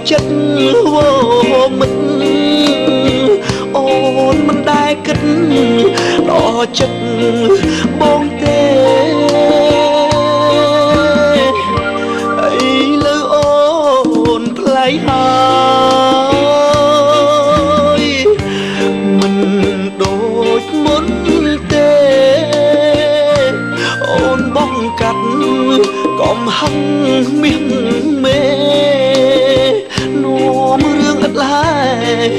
ចិត្តវមិនអូនមិនដែលគិតដល់ចិត្តបងទេអីលើអូនផ្លៃហើយមិនដូចមុនទេអូនបងកាត់កំហឹងមាសមេនាំរឿងឥតឡើយ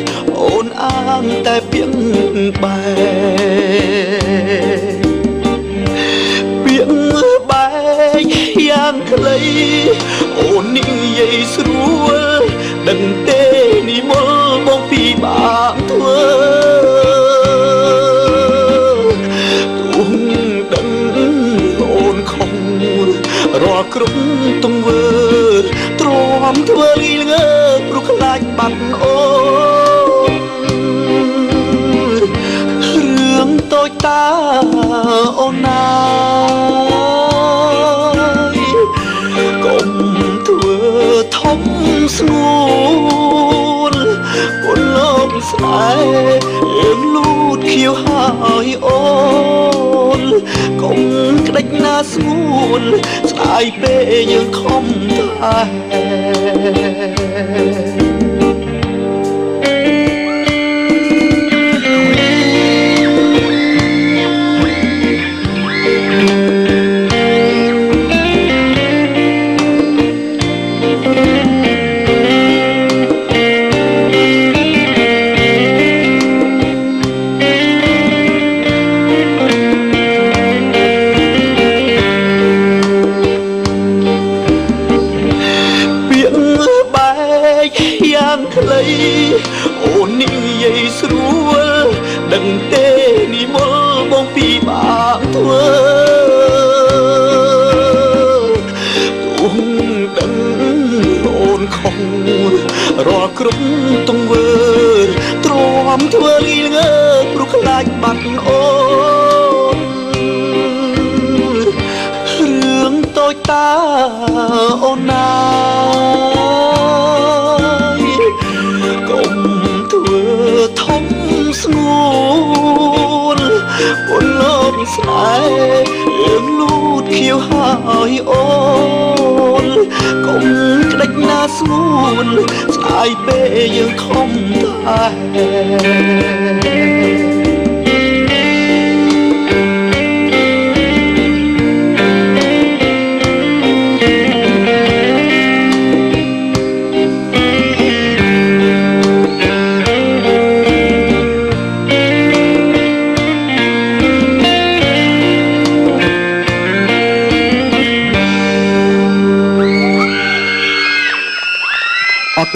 អូនអាងតែពាក្យបែពាក្យបែយ៉ាងខ្លីអូននិយាយស្រួលដឹងទេនិមលបងពីបាក់ធ្វើទុំដឹងអូនខំរាល់គ្រប់ទង្វើទ្រាំធ្វើលីងើព្រោះខ្លាចបាត់អូនរឿងតូចតាអូនណាកុំធ្វើធំស្ងួនគុណលោកស្នេហ៍យើងលូតខៀវហើយអូនកុំក្តិចណាស្ងួនស្ដាយពេលយើងខំតែយ៉ាងខ្លីអូននិយាយស្រួលដឹងទេនិមលបងពីបាក់ធ្វើទុំដឹងអូនខំរាល់គ្រប់ទង្វើទ្រាំធ្វើលីងើព្រោះខ្លាចបាត់អូនរឿងតូចតាអូនណាធំស្ងួនគុណលោកស្នេហ៍យើងលូតខៀវហើយអូនកុំក្តិចណាស្ងួនស្ដាយពេលយើងខំតែ